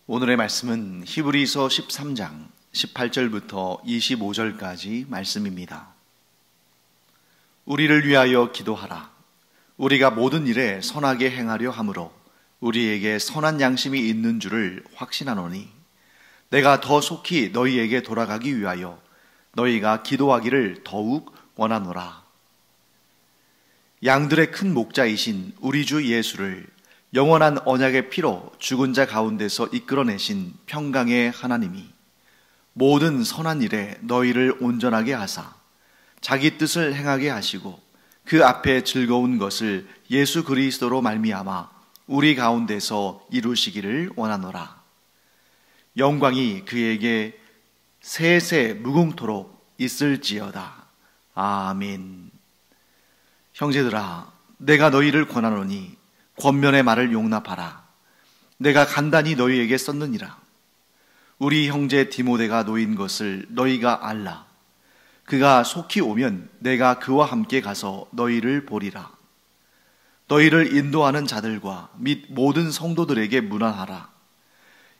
오늘의 말씀은 히브리서 13장 18절부터 25절까지 말씀입니다. 우리를 위하여 기도하라. 우리가 모든 일에 선하게 행하려 함으로 우리에게 선한 양심이 있는 줄을 확신하노니 내가 더 속히 너희에게 돌아가기 위하여 너희가 기도하기를 더욱 원하노라. 양들의 큰 목자이신 우리 주 예수를 영원한 언약의 피로 죽은 자 가운데서 이끌어내신 평강의 하나님이 모든 선한 일에 너희를 온전하게 하사 자기 뜻을 행하게 하시고 그 앞에 즐거운 것을 예수 그리스도로 말미암아 우리 가운데서 이루시기를 원하노라. 영광이 그에게 세세 무궁토록 있을지어다. 아멘. 형제들아, 내가 너희를 권하노니 권면의 말을 용납하라. 내가 간단히 너희에게 썼느니라. 우리 형제 디모데가 놓인 것을 너희가 알라. 그가 속히 오면 내가 그와 함께 가서 너희를 보리라. 너희를 인도하는 자들과 및 모든 성도들에게 문안하라.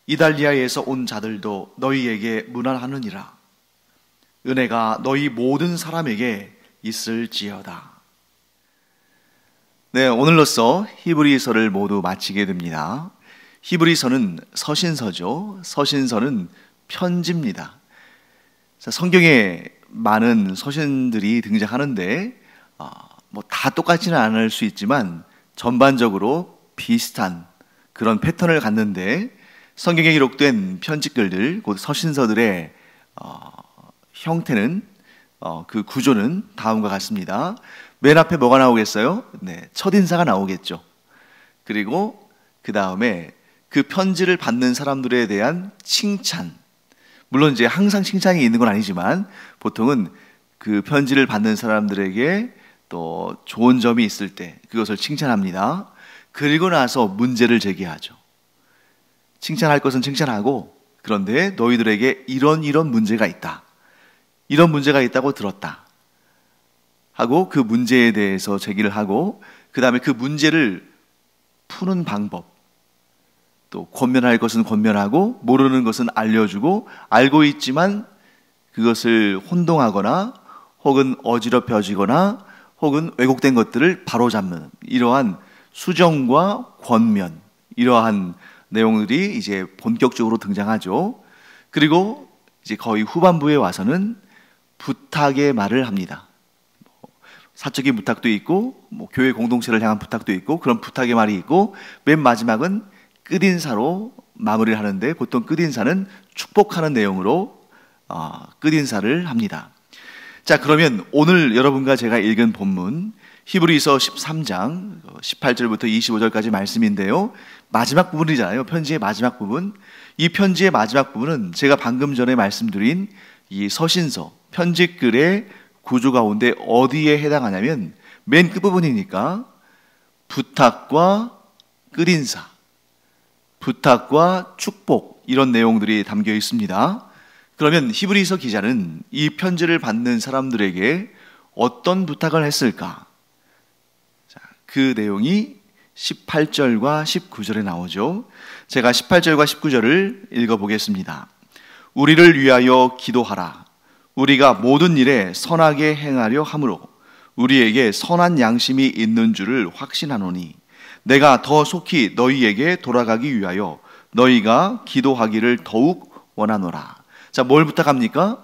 이달리아에서 온 자들도 너희에게 문안하느니라. 은혜가 너희 모든 사람에게 있을지어다. 네, 오늘로써 히브리서를 모두 마치게 됩니다. 히브리서는 서신서죠. 서신서는 편지입니다. 성경에 많은 서신들이 등장하는데 다 똑같지는 않을 수 있지만 전반적으로 비슷한 그런 패턴을 갖는데 성경에 기록된 편지글들, 곧 서신서들의 형태는 그 구조는 다음과 같습니다. 맨 앞에 뭐가 나오겠어요? 네, 첫인사가 나오겠죠. 그리고 그 다음에 그 편지를 받는 사람들에 대한 칭찬. 물론 이제 항상 칭찬이 있는 건 아니지만 보통은 그 편지를 받는 사람들에게 또 좋은 점이 있을 때 그것을 칭찬합니다. 그리고 나서 문제를 제기하죠. 칭찬할 것은 칭찬하고, 그런데 너희들에게 이런 문제가 있다. 이런 문제가 있다고 들었다 하고 그 문제에 대해서 제기를 하고, 그 다음에 그 문제를 푸는 방법, 또 권면할 것은 권면하고 모르는 것은 알려주고, 알고 있지만 그것을 혼동하거나 혹은 어지럽혀지거나 혹은 왜곡된 것들을 바로잡는 이러한 수정과 권면, 이러한 내용들이 이제 본격적으로 등장하죠. 그리고 이제 거의 후반부에 와서는 부탁의 말을 합니다. 사적인 부탁도 있고, 교회 공동체를 향한 부탁도 있고, 그런 부탁의 말이 있고, 맨 마지막은 끝인사로 마무리를 하는데, 보통 끝인사는 축복하는 내용으로 끝인사를 합니다. 자, 그러면 오늘 여러분과 제가 읽은 본문 히브리서 13장 18절부터 25절까지 말씀인데요, 마지막 부분이잖아요. 편지의 마지막 부분. 이 편지의 마지막 부분은 제가 방금 전에 말씀드린 이 서신서, 편지글의 구조 가운데 어디에 해당하냐면 맨 끝부분이니까 부탁과 끝인사, 부탁과 축복, 이런 내용들이 담겨 있습니다. 그러면 히브리서 기자는 이 편지를 받는 사람들에게 어떤 부탁을 했을까? 자, 그 내용이 18절과 19절에 나오죠. 제가 18절과 19절을 읽어보겠습니다. 우리를 위하여 기도하라. 우리가 모든 일에 선하게 행하려 함으로 우리에게 선한 양심이 있는 줄을 확신하노니 내가 더 속히 너희에게 돌아가기 위하여 너희가 기도하기를 더욱 원하노라. 자, 뭘 부탁합니까?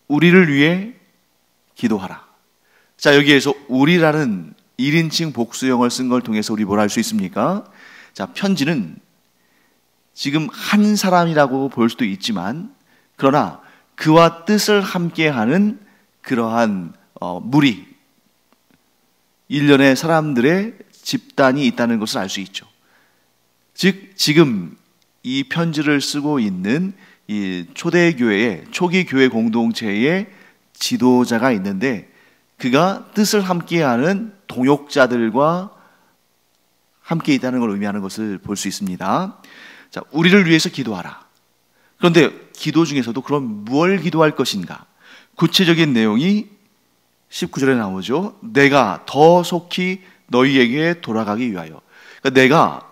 우리를 위해 기도하라. 자, 여기에서 우리라는 1인칭 복수형을 쓴 걸 통해서 우리 뭘 알 수 있습니까? 자, 편지는 지금 한 사람이라고 볼 수도 있지만, 그러나 그와 뜻을 함께하는 그러한 무리, 일련의 사람들의 집단이 있다는 것을 알 수 있죠. 즉, 지금 이 편지를 쓰고 있는 이 초대교회의, 초기 교회 공동체의 지도자가 있는데, 그가 뜻을 함께하는 동역자들과 함께 있다는 걸 의미하는 것을 볼 수 있습니다. 자, 우리를 위해서 기도하라. 그런데 기도 중에서도 그럼 무엇을 기도할 것인가? 구체적인 내용이 19절에 나오죠. 내가 더 속히 너희에게 돌아가기 위하여. 그러니까 내가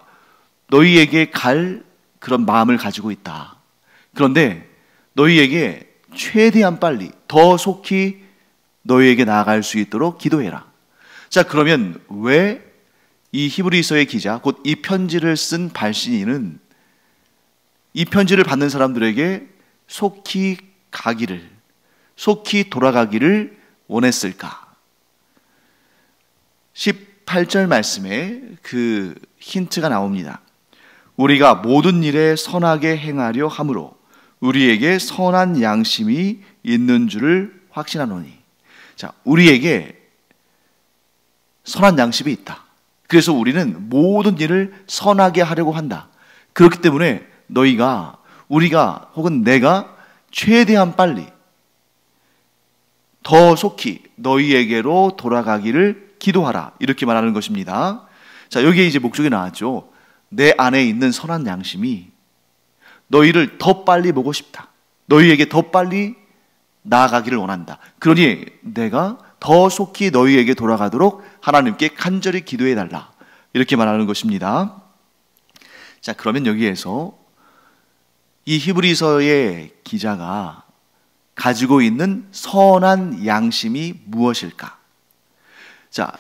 너희에게 갈 그런 마음을 가지고 있다. 그런데 너희에게 최대한 빨리 더 속히 너희에게 나아갈 수 있도록 기도해라. 자, 그러면 왜 이 히브리서의 기자, 곧 이 편지를 쓴 발신인은 이 편지를 받는 사람들에게 속히 가기를, 속히 돌아가기를 원했을까? 18절 말씀에 그 힌트가 나옵니다. 우리가 모든 일에 선하게 행하려 함으로 우리에게 선한 양심이 있는 줄을 확신하노니. 자, 우리에게 선한 양심이 있다. 그래서 우리는 모든 일을 선하게 하려고 한다. 그렇기 때문에 너희가, 우리가 혹은 내가 최대한 빨리 더 속히 너희에게로 돌아가기를 기도하라. 이렇게 말하는 것입니다. 자, 여기에 이제 목적이 나왔죠. 내 안에 있는 선한 양심이 너희를 더 빨리 보고 싶다. 너희에게 더 빨리 나아가기를 원한다. 그러니 내가 더 속히 너희에게 돌아가도록 하나님께 간절히 기도해 달라. 이렇게 말하는 것입니다. 자, 그러면 여기에서 이 히브리서의 기자가 가지고 있는 선한 양심이 무엇일까? 자,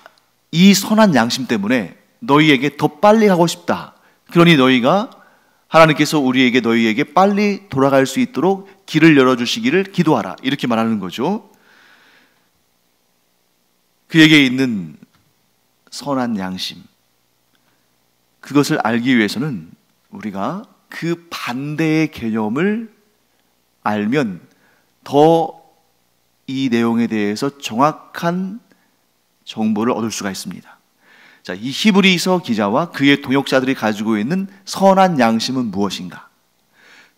이 선한 양심 때문에 너희에게 더 빨리 하고 싶다. 그러니 너희가, 하나님께서 우리에게, 너희에게 빨리 돌아갈 수 있도록 길을 열어주시기를 기도하라. 이렇게 말하는 거죠. 그에게 있는 선한 양심, 그것을 알기 위해서는 우리가 그 반대의 개념을 알면 더 이 내용에 대해서 정확한 정보를 얻을 수가 있습니다. 자, 이 히브리서 기자와 그의 동역자들이 가지고 있는 선한 양심은 무엇인가?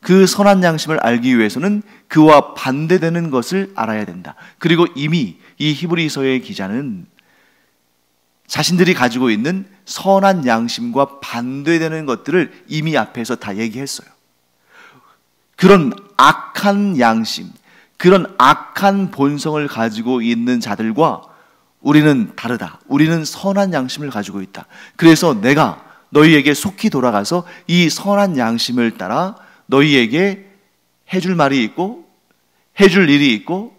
그 선한 양심을 알기 위해서는 그와 반대되는 것을 알아야 된다. 그리고 이미 이 히브리서의 기자는 자신들이 가지고 있는 선한 양심과 반대되는 것들을 이미 앞에서 다 얘기했어요. 그런 악한 양심, 그런 악한 본성을 가지고 있는 자들과 우리는 다르다. 우리는 선한 양심을 가지고 있다. 그래서 내가 너희에게 속히 돌아가서 이 선한 양심을 따라 너희에게 해줄 말이 있고 해줄 일이 있고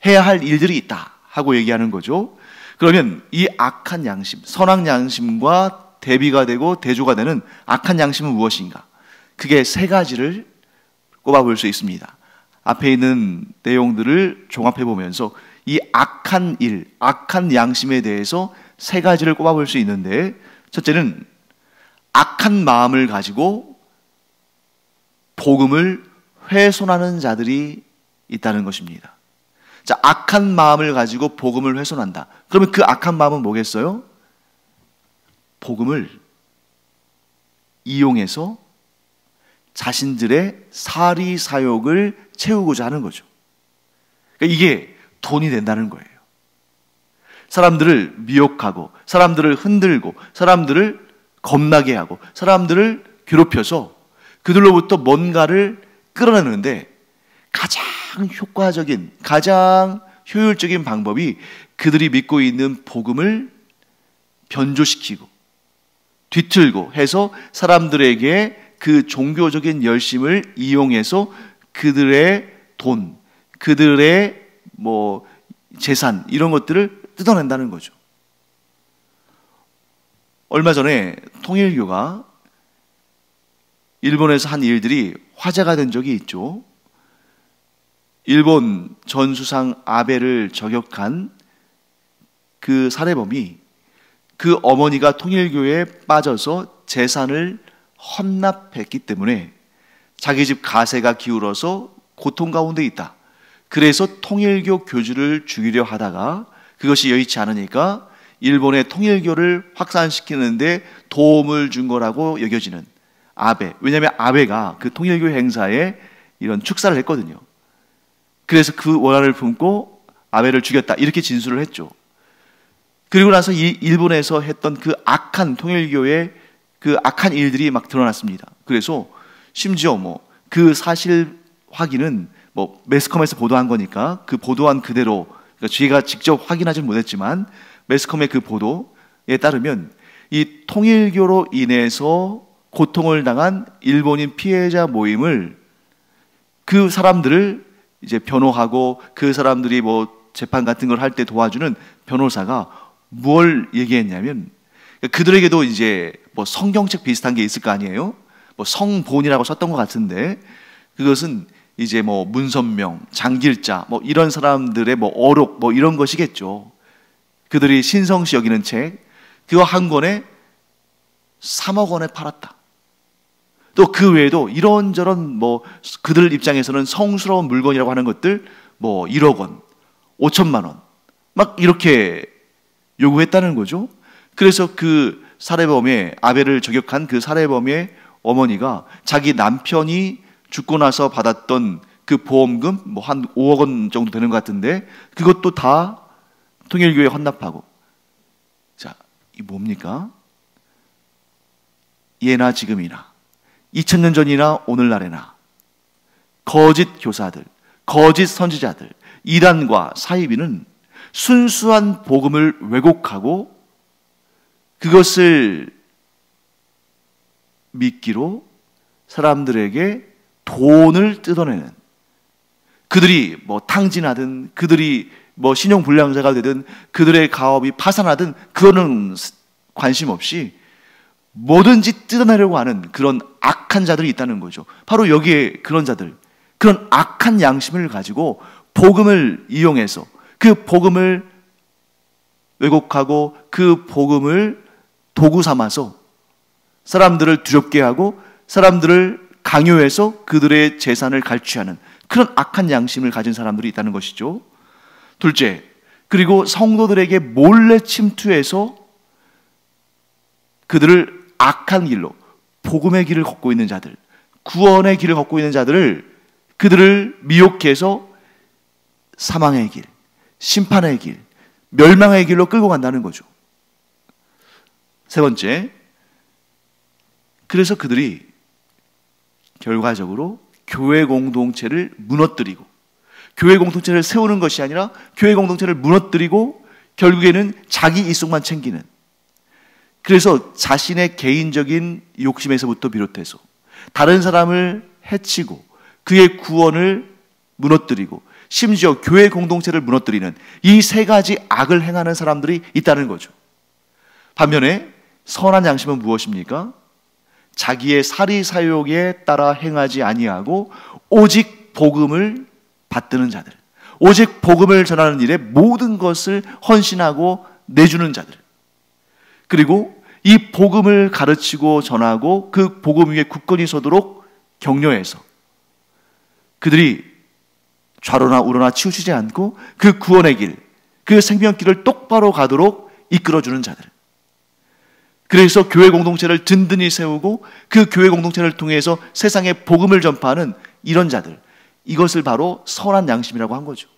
해야 할 일들이 있다 하고 얘기하는 거죠. 그러면 이 악한 양심, 선한 양심과 대비가 되고 대조가 되는 악한 양심은 무엇인가? 그게 세 가지를 꼽아볼 수 있습니다. 앞에 있는 내용들을 종합해 보면서 이 악한 일, 악한 양심에 대해서 세 가지를 꼽아볼 수 있는데, 첫째는 악한 마음을 가지고 복음을 훼손하는 자들이 있다는 것입니다. 자, 악한 마음을 가지고 복음을 훼손한다. 그러면 그 악한 마음은 뭐겠어요? 복음을 이용해서 자신들의 사리사욕을 채우고자 하는 거죠. 그러니까 이게 돈이 된다는 거예요. 사람들을 미혹하고, 사람들을 흔들고, 사람들을 겁나게 하고, 사람들을 괴롭혀서 그들로부터 뭔가를 끌어내는데 가장 효과적인, 가장 효율적인 방법이 그들이 믿고 있는 복음을 변조시키고 뒤틀고 해서 사람들에게 그 종교적인 열심을 이용해서 그들의 돈, 그들의 재산, 이런 것들을 뜯어낸다는 거죠. 얼마 전에 통일교가 일본에서 한 일들이 화제가 된 적이 있죠. 일본 전 수상 아베를 저격한 그 살해범이 그 어머니가 통일교에 빠져서 재산을 헌납했기 때문에 자기 집 가세가 기울어서 고통 가운데 있다. 그래서 통일교 교주를 죽이려 하다가 그것이 여의치 않으니까 일본의 통일교를 확산시키는데 도움을 준 거라고 여겨지는 아베. 왜냐하면 아베가 그 통일교 행사에 이런 축사를 했거든요. 그래서 그 원한을 품고 아베를 죽였다. 이렇게 진술을 했죠. 그리고 나서 이 일본에서 했던 그 악한 통일교의 그 악한 일들이 막 드러났습니다. 그래서 심지어 그 사실 확인은 매스컴에서 보도한 거니까 그 보도한 그대로, 그러니까 제가 직접 확인하지는 못했지만 매스컴의 그 보도에 따르면 이 통일교로 인해서 고통을 당한 일본인 피해자 모임을, 그 사람들을 이제 변호하고 그 사람들이 뭐 재판 같은 걸 할 때 도와주는 변호사가 뭘 얘기했냐면, 그들에게도 이제 뭐 성경책 비슷한 게 있을 거 아니에요? 뭐 성본이라고 썼던 것 같은데, 그것은 이제 뭐 문선명, 장길자 뭐 이런 사람들의 뭐 어록 뭐 이런 것이겠죠. 그들이 신성시 여기는 책, 그거 한 권에 3억 원에 팔았다. 또 그 외에도 이런저런 뭐 그들 입장에서는 성스러운 물건이라고 하는 것들 뭐 1억 원, 5천만 원 막 이렇게 요구했다는 거죠. 그래서 그 살해범의, 아벨을 저격한 그 살해범의 어머니가 자기 남편이 죽고 나서 받았던 그 보험금 뭐 한 5억 원 정도 되는 것 같은데, 그것도 다 통일교회에 헌납하고. 자, 이 뭡니까? 예나 지금이나 2000년 전이나 오늘날에나 거짓 교사들, 거짓 선지자들, 이단과 사이비는 순수한 복음을 왜곡하고 그것을 믿기로 사람들에게 돈을 뜯어내는, 그들이 뭐 탕진하든 그들이 뭐 신용불량자가 되든 그들의 가업이 파산하든 그거는 관심 없이 뭐든지 뜯어내려고 하는 그런 악한 자들이 있다는 거죠. 바로 여기에 그런 자들, 그런 악한 양심을 가지고 복음을 이용해서 그 복음을 왜곡하고 그 복음을 도구 삼아서 사람들을 두렵게 하고 사람들을 강요해서 그들의 재산을 갈취하는 그런 악한 양심을 가진 사람들이 있다는 것이죠. 둘째, 그리고 성도들에게 몰래 침투해서 그들을 악한 길로, 복음의 길을 걷고 있는 자들, 구원의 길을 걷고 있는 자들을, 그들을 미혹해서 사망의 길, 심판의 길, 멸망의 길로 끌고 간다는 거죠. 세 번째, 그래서 그들이 결과적으로 교회 공동체를 무너뜨리고, 교회 공동체를 세우는 것이 아니라 교회 공동체를 무너뜨리고 결국에는 자기 이속만 챙기는, 그래서 자신의 개인적인 욕심에서부터 비롯해서 다른 사람을 해치고 그의 구원을 무너뜨리고 심지어 교회 공동체를 무너뜨리는 이 세 가지 악을 행하는 사람들이 있다는 거죠. 반면에 선한 양심은 무엇입니까? 자기의 사리사욕에 따라 행하지 아니하고 오직 복음을 받드는 자들, 오직 복음을 전하는 일에 모든 것을 헌신하고 내주는 자들, 그리고 이 복음을 가르치고 전하고 그 복음 위에 굳건히 서도록 격려해서 그들이 좌로나 우로나 치우치지 않고 그 구원의 길, 그 생명길을 똑바로 가도록 이끌어주는 자들, 그래서 교회 공동체를 든든히 세우고 그 교회 공동체를 통해서 세상에 복음을 전파하는 이런 자들, 이것을 바로 선한 양심이라고 한 거죠.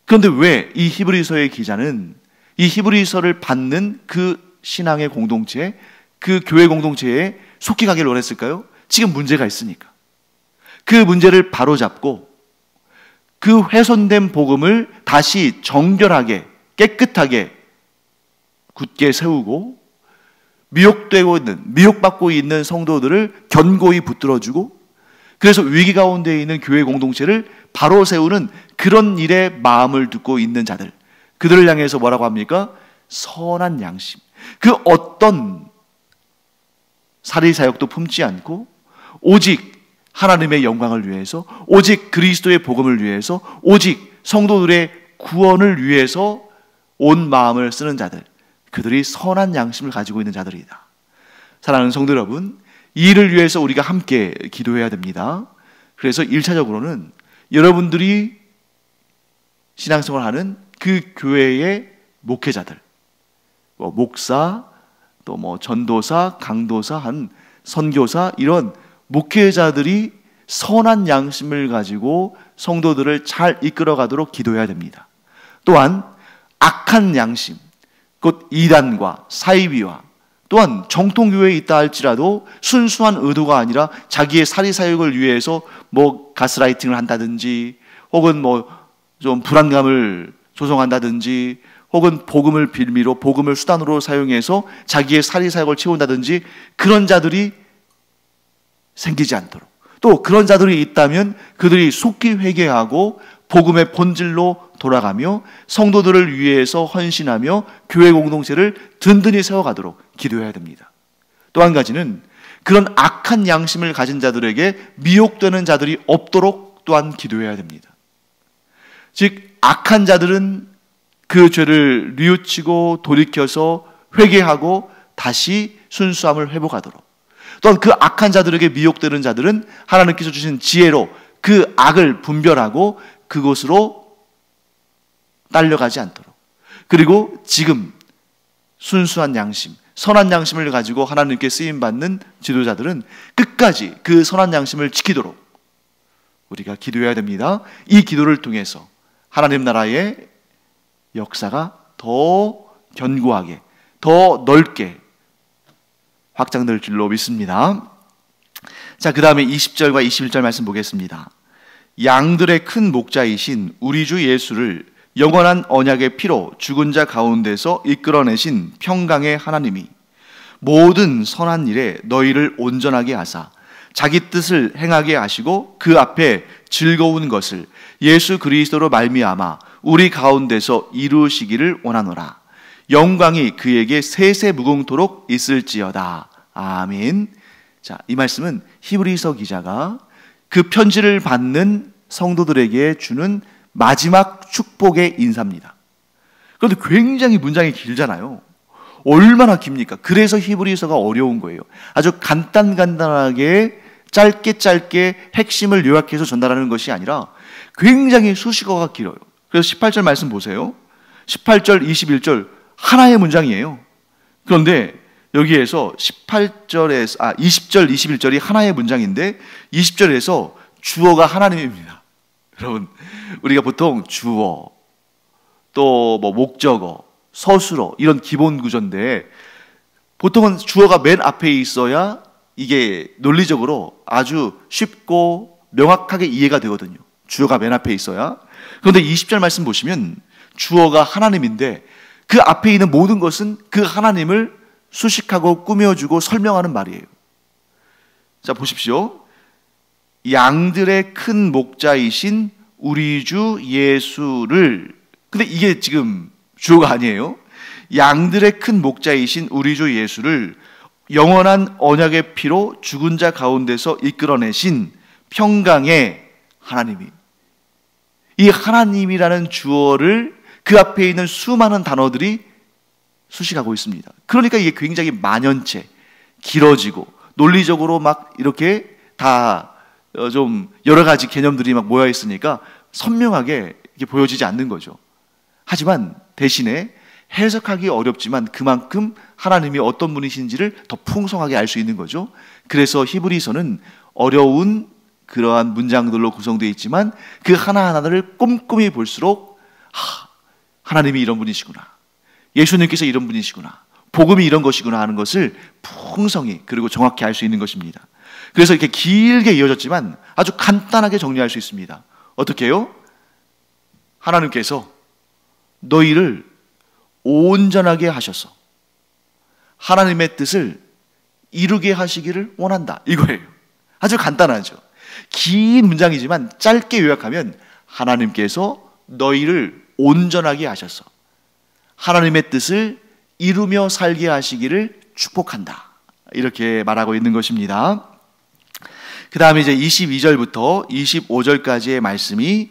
그런데 왜 이 히브리서의 기자는 이 히브리서를 받는 그 신앙의 공동체, 그 교회 공동체에 속히 가기를 원했을까요? 지금 문제가 있으니까. 그 문제를 바로잡고 그 훼손된 복음을 다시 정결하게, 깨끗하게 굳게 세우고 미혹되고 있는, 미혹받고 있는 성도들을 견고히 붙들어주고, 그래서 위기 가운데 있는 교회 공동체를 바로 세우는 그런 일에 마음을 두고 있는 자들, 그들을 향해서 뭐라고 합니까? 선한 양심. 그 어떤 사리사욕도 품지 않고 오직 하나님의 영광을 위해서, 오직 그리스도의 복음을 위해서, 오직 성도들의 구원을 위해서 온 마음을 쓰는 자들, 그들이 선한 양심을 가지고 있는 자들이다. 사랑하는 성도 여러분, 이 일을 위해서 우리가 함께 기도해야 됩니다. 그래서 1차적으로는 여러분들이 신앙생활을 하는 그 교회의 목회자들, 목사, 또 뭐 전도사, 강도사, 한 선교사, 이런 목회자들이 선한 양심을 가지고 성도들을 잘 이끌어 가도록 기도해야 됩니다. 또한 악한 양심, 곧 이단과 사이비와 또한 정통교회에 있다 할지라도 순수한 의도가 아니라 자기의 사리사욕을 위해서 뭐 가스라이팅을 한다든지, 혹은 뭐 좀 불안감을 조성한다든지, 혹은 복음을 빌미로, 복음을 수단으로 사용해서 자기의 사리사욕을 채운다든지, 그런 자들이 생기지 않도록, 또 그런 자들이 있다면 그들이 속히 회개하고 복음의 본질로 돌아가며 성도들을 위해서 헌신하며 교회 공동체를 든든히 세워가도록 기도해야 됩니다. 또 한 가지는 그런 악한 양심을 가진 자들에게 미혹되는 자들이 없도록 또한 기도해야 됩니다. 즉 악한 자들은 그 죄를 뉘우치고 돌이켜서 회개하고 다시 순수함을 회복하도록, 또한 그 악한 자들에게 미혹되는 자들은 하나님께서 주신 지혜로 그 악을 분별하고 그곳으로 딸려가지 않도록, 그리고 지금 순수한 양심, 선한 양심을 가지고 하나님께 쓰임받는 지도자들은 끝까지 그 선한 양심을 지키도록 우리가 기도해야 됩니다. 이 기도를 통해서 하나님 나라의 역사가 더 견고하게, 더 넓게 확장될 줄로 믿습니다. 자, 그 다음에 20절과 21절 말씀 보겠습니다. 양들의 큰 목자이신 우리 주 예수를 영원한 언약의 피로 죽은 자 가운데서 이끌어내신 평강의 하나님이 모든 선한 일에 너희를 온전하게 하사 자기 뜻을 행하게 하시고 그 앞에 즐거운 것을 예수 그리스도로 말미암아 우리 가운데서 이루시기를 원하노라. 영광이 그에게 세세 무궁토록 있을지어다. 아멘. 자, 이 말씀은 히브리서 기자가 그 편지를 받는 성도들에게 주는 마지막 축복의 인사입니다. 그런데 굉장히 문장이 길잖아요. 얼마나 깁니까? 그래서 히브리서가 어려운 거예요. 아주 간단하게 짧게 핵심을 요약해서 전달하는 것이 아니라 굉장히 수식어가 길어요. 그래서 18절 말씀 보세요. 18절, 21절 하나의 문장이에요. 그런데 여기에서 20절, 21절이 하나의 문장인데 20절에서 주어가 하나님입니다. 여러분, 우리가 보통 주어, 또 뭐 목적어, 서술어 이런 기본 구조인데 보통은 주어가 맨 앞에 있어야 이게 논리적으로 아주 쉽고 명확하게 이해가 되거든요. 주어가 맨 앞에 있어야. 그런데 20절 말씀 보시면 주어가 하나님인데 그 앞에 있는 모든 것은 그 하나님을 수식하고 꾸며주고 설명하는 말이에요. 자, 보십시오. 양들의 큰 목자이신 우리 주 예수를, 근데 이게 지금 주어가 아니에요. 양들의 큰 목자이신 우리 주 예수를 영원한 언약의 피로 죽은 자 가운데서 이끌어내신 평강의 하나님이, 이 하나님이라는 주어를 그 앞에 있는 수많은 단어들이 수식하고 있습니다. 그러니까 이게 굉장히 만연체, 길어지고 논리적으로 막 이렇게 다 좀 여러 가지 개념들이 막 모여 있으니까 선명하게 이렇게 보여지지 않는 거죠. 하지만 대신에 해석하기 어렵지만 그만큼 하나님이 어떤 분이신지를 더 풍성하게 알 수 있는 거죠. 그래서 히브리서는 어려운 그러한 문장들로 구성되어 있지만 그 하나하나를 꼼꼼히 볼수록 하나님이 이런 분이시구나, 예수님께서 이런 분이시구나, 복음이 이런 것이구나 하는 것을 풍성히 그리고 정확히 알 수 있는 것입니다. 그래서 이렇게 길게 이어졌지만 아주 간단하게 정리할 수 있습니다. 어떻게 해요? 하나님께서 너희를 온전하게 하셔서 하나님의 뜻을 이루게 하시기를 원한다, 이거예요. 아주 간단하죠. 긴 문장이지만 짧게 요약하면 하나님께서 너희를 온전하게 하셔서 하나님의 뜻을 이루며 살게 하시기를 축복한다, 이렇게 말하고 있는 것입니다. 그 다음에 이제 22절부터 25절까지의 말씀이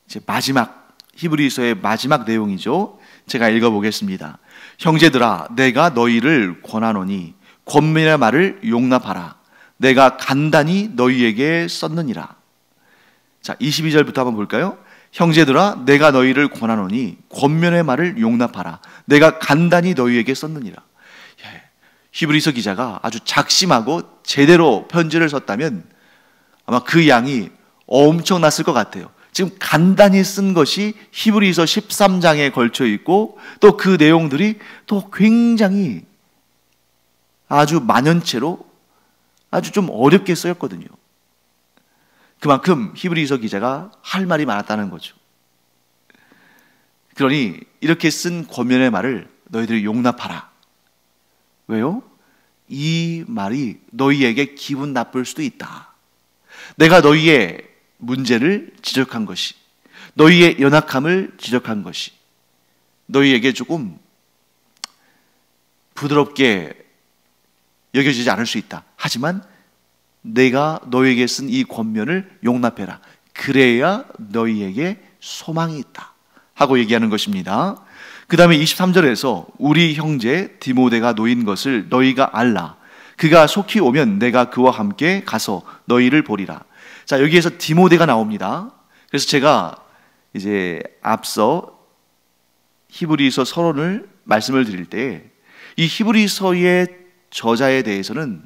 이제 마지막, 히브리서의 마지막 내용이죠. 제가 읽어보겠습니다. 형제들아, 내가 너희를 권하노니 권면의 말을 용납하라. 내가 간단히 너희에게 썼느니라. 자, 22절부터 한번 볼까요? 형제들아, 내가 너희를 권하노니 권면의 말을 용납하라. 내가 간단히 너희에게 썼느니라. 히브리서 기자가 아주 작심하고 제대로 편지를 썼다면 아마 그 양이 엄청났을 것 같아요. 지금 간단히 쓴 것이 히브리서 13장에 걸쳐 있고 또 그 내용들이 또 굉장히 아주 만연체로 아주 좀 어렵게 쓰였거든요. 그만큼 히브리서 기자가 할 말이 많았다는 거죠. 그러니 이렇게 쓴 권면의 말을 너희들이 용납하라. 왜요? 이 말이 너희에게 기분 나쁠 수도 있다. 내가 너희의 문제를 지적한 것이, 너희의 연약함을 지적한 것이 너희에게 조금 부드럽게 여겨지지 않을 수 있다. 하지만 내가 너희에게 쓴 이 권면을 용납해라. 그래야 너희에게 소망이 있다 하고 얘기하는 것입니다. 그 다음에 23절에서 우리 형제 디모데가 놓인 것을 너희가 알라. 그가 속히 오면 내가 그와 함께 가서 너희를 보리라. 자, 여기에서 디모데가 나옵니다. 그래서 제가 이제 앞서 히브리서 서론을 말씀을 드릴 때 이 히브리서의 저자에 대해서는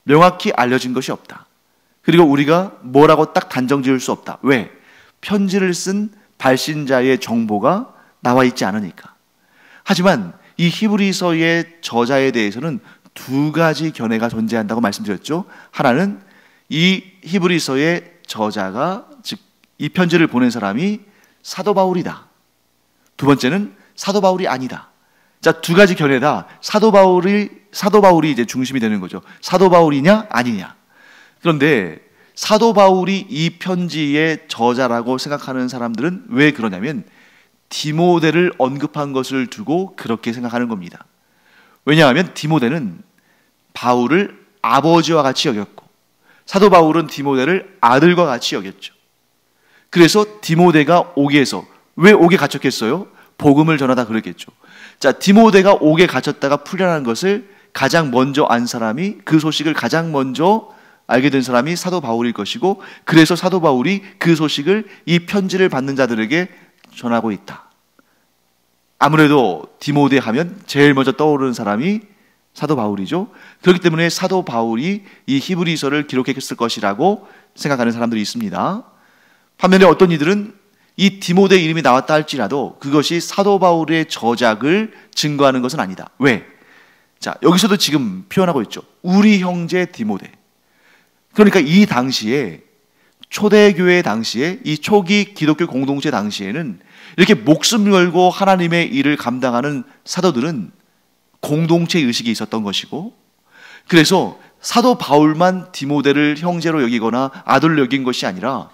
명확히 알려진 것이 없다. 그리고 우리가 뭐라고 딱 단정 지을 수 없다. 왜? 편지를 쓴 발신자의 정보가 나와 있지 않으니까. 하지만 이 히브리서의 저자에 대해서는 두 가지 견해가 존재한다고 말씀드렸죠. 하나는 이 히브리서의 저자가, 즉 이 편지를 보낸 사람이 사도 바울이다. 두 번째는 사도 바울이 아니다. 자, 두 가지 견해다. 사도 바울이 이제 중심이 되는 거죠. 사도 바울이냐 아니냐. 그런데 사도 바울이 이 편지의 저자라고 생각하는 사람들은 왜 그러냐면 디모데를 언급한 것을 두고 그렇게 생각하는 겁니다. 왜냐하면 디모데는 바울을 아버지와 같이 여겼고 사도 바울은 디모데를 아들과 같이 여겼죠. 그래서 디모데가 옥에서, 왜 옥에 갇혔겠어요? 복음을 전하다 그랬겠죠. 자, 디모데가 옥에 갇혔다가 풀려난 것을 가장 먼저 안 사람이, 그 소식을 가장 먼저 알게 된 사람이 사도 바울일 것이고, 그래서 사도 바울이 그 소식을 이 편지를 받는 자들에게 전하고 있다. 아무래도 디모데 하면 제일 먼저 떠오르는 사람이 사도 바울이죠. 그렇기 때문에 사도 바울이 이 히브리서를 기록했을 것이라고 생각하는 사람들이 있습니다. 반면에 어떤 이들은 이 디모데 이름이 나왔다 할지라도 그것이 사도 바울의 저작을 증거하는 것은 아니다. 왜? 자, 여기서도 지금 표현하고 있죠. 우리 형제 디모데. 그러니까 이 당시에, 초대교회 당시에, 이 초기 기독교 공동체 당시에는 이렇게 목숨 걸고 하나님의 일을 감당하는 사도들은 공동체 의식이 있었던 것이고, 그래서 사도 바울만 디모데를 형제로 여기거나 아들로 여긴 것이 아니라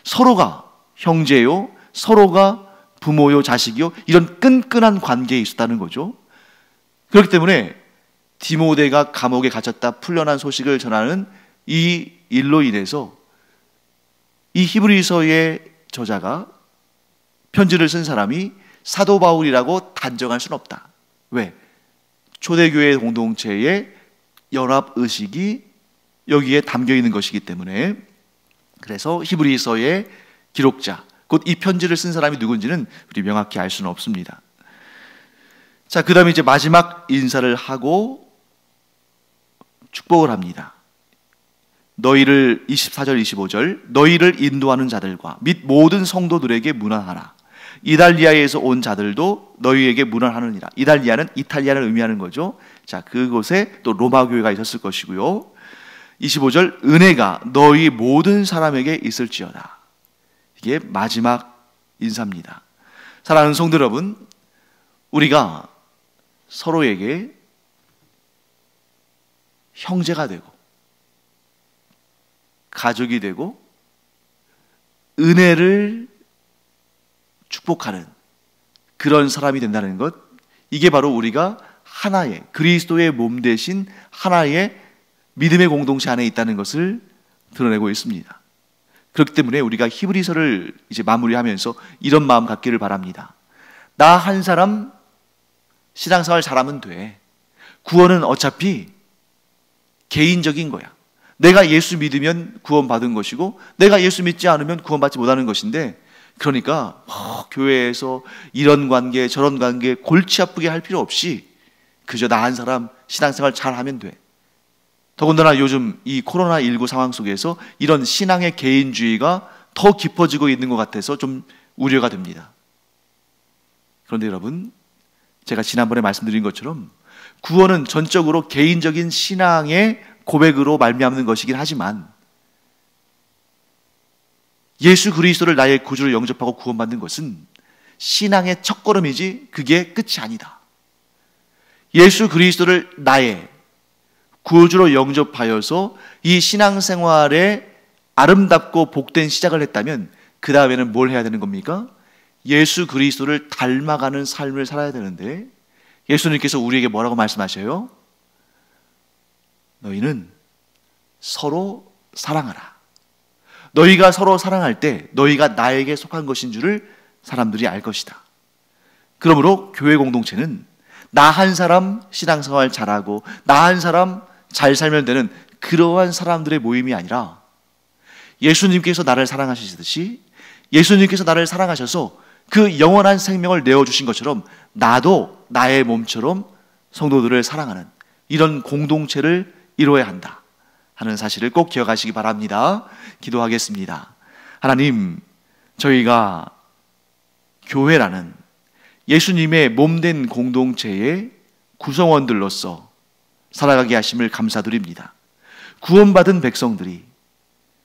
서로가 형제요, 서로가 부모요, 자식이요, 이런 끈끈한 관계에 있었다는 거죠. 그렇기 때문에 디모데가 감옥에 갇혔다 풀려난 소식을 전하는 이 일로 인해서 이 히브리서의 저자가, 편지를 쓴 사람이 사도 바울이라고 단정할 수는 없다. 왜? 초대교회 공동체의 연합의식이 여기에 담겨 있는 것이기 때문에. 그래서 히브리서의 기록자, 곧 이 편지를 쓴 사람이 누군지는 우리 명확히 알 수는 없습니다. 자, 그 다음에 이제 마지막 인사를 하고 축복을 합니다. 너희를, 24절 25절, 너희를 인도하는 자들과 및 모든 성도들에게 문안하라. 이달리아에서 온 자들도 너희에게 문안하느니라. 이달리아는 이탈리아를 의미하는 거죠. 자, 그곳에 또 로마 교회가 있었을 것이고요. 25절, 은혜가 너희 모든 사람에게 있을지어다. 이게 마지막 인사입니다. 사랑하는 성도 여러분, 우리가 서로에게 형제가 되고 가족이 되고 은혜를 축복하는 그런 사람이 된다는 것, 이게 바로 우리가 하나의 그리스도의 몸 대신 하나의 믿음의 공동체 안에 있다는 것을 드러내고 있습니다. 그렇기 때문에 우리가 히브리서를 이제 마무리하면서 이런 마음 갖기를 바랍니다. 나 한 사람 신앙생활 잘하면 돼. 구원은 어차피 개인적인 거야. 내가 예수 믿으면 구원받은 것이고 내가 예수 믿지 않으면 구원받지 못하는 것인데, 그러니까 교회에서 이런 관계 저런 관계 골치 아프게 할 필요 없이 그저 나 한 사람 신앙생활 잘하면 돼. 더군다나 요즘 이 코로나19 상황 속에서 이런 신앙의 개인주의가 더 깊어지고 있는 것 같아서 좀 우려가 됩니다. 그런데 여러분, 제가 지난번에 말씀드린 것처럼 구원은 전적으로 개인적인 신앙의 고백으로 말미암는 것이긴 하지만 예수 그리스도를 나의 구주로 영접하고 구원받는 것은 신앙의 첫걸음이지 그게 끝이 아니다. 예수 그리스도를 나의 구주로 영접하여서 이 신앙생활에 아름답고 복된 시작을 했다면 그 다음에는 뭘 해야 되는 겁니까? 예수 그리스도를 닮아가는 삶을 살아야 되는데 예수님께서 우리에게 뭐라고 말씀하셔요? 너희는 서로 사랑하라. 너희가 서로 사랑할 때 너희가 나에게 속한 것인 줄을 사람들이 알 것이다. 그러므로 교회 공동체는 나 한 사람 신앙생활 잘하고 나 한 사람 잘 살면 되는 그러한 사람들의 모임이 아니라 예수님께서 나를 사랑하시듯이 예수님께서 나를 사랑하셔서 그 영원한 생명을 내어주신 것처럼 나도 나의 몸처럼 성도들을 사랑하는 이런 공동체를 이루어야 한다 하는 사실을 꼭 기억하시기 바랍니다. 기도하겠습니다. 하나님, 저희가 교회라는 예수님의 몸된 공동체의 구성원들로서 살아가게 하심을 감사드립니다. 구원받은 백성들이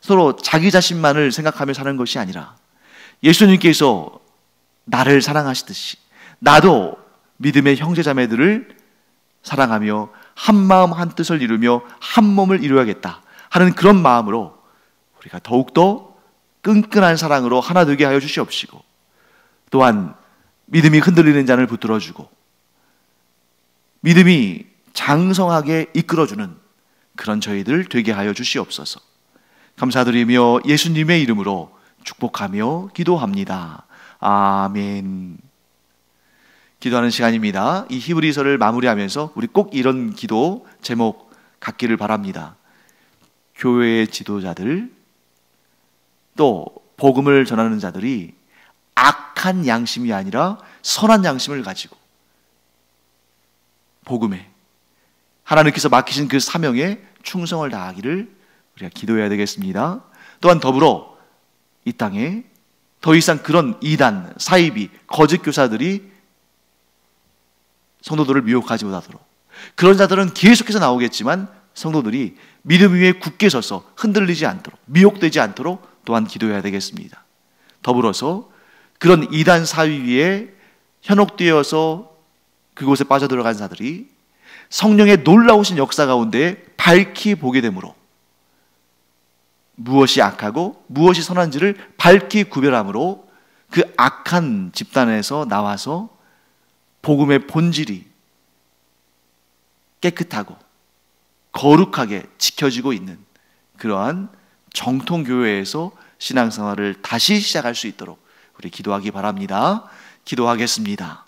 서로 자기 자신만을 생각하며 사는 것이 아니라 예수님께서 나를 사랑하시듯이 나도 믿음의 형제자매들을 사랑하며 한 마음 한 뜻을 이루며 한 몸을 이루어야겠다 하는 그런 마음으로 우리가 더욱더 끈끈한 사랑으로 하나 되게 하여 주시옵시고, 또한 믿음이 흔들리는 자를 붙들어주고 믿음이 장성하게 이끌어주는 그런 저희들 되게 하여 주시옵소서. 감사드리며 예수님의 이름으로 축복하며 기도합니다. 아멘. 기도하는 시간입니다. 이 히브리서를 마무리하면서 우리 꼭 이런 기도 제목 갖기를 바랍니다. 교회의 지도자들, 또 복음을 전하는 자들이 악한 양심이 아니라 선한 양심을 가지고 복음에 하나님께서 맡기신 그 사명에 충성을 다하기를 우리가 기도해야 되겠습니다. 또한 더불어 이 땅에 더 이상 그런 이단, 사이비, 거짓 교사들이 성도들을 미혹하지 못하도록, 그런 자들은 계속해서 나오겠지만 성도들이 믿음 위에 굳게 서서 흔들리지 않도록, 미혹되지 않도록 또한 기도해야 되겠습니다. 더불어서 그런 이단 사이비에 현혹되어서 그곳에 빠져들어간 자들이 성령의 놀라우신 역사 가운데 밝히 보게 되므로 무엇이 악하고 무엇이 선한지를 밝히 구별함으로 그 악한 집단에서 나와서 복음의 본질이 깨끗하고 거룩하게 지켜지고 있는 그러한 정통교회에서 신앙생활을 다시 시작할 수 있도록 우리 기도하기 바랍니다. 기도하겠습니다.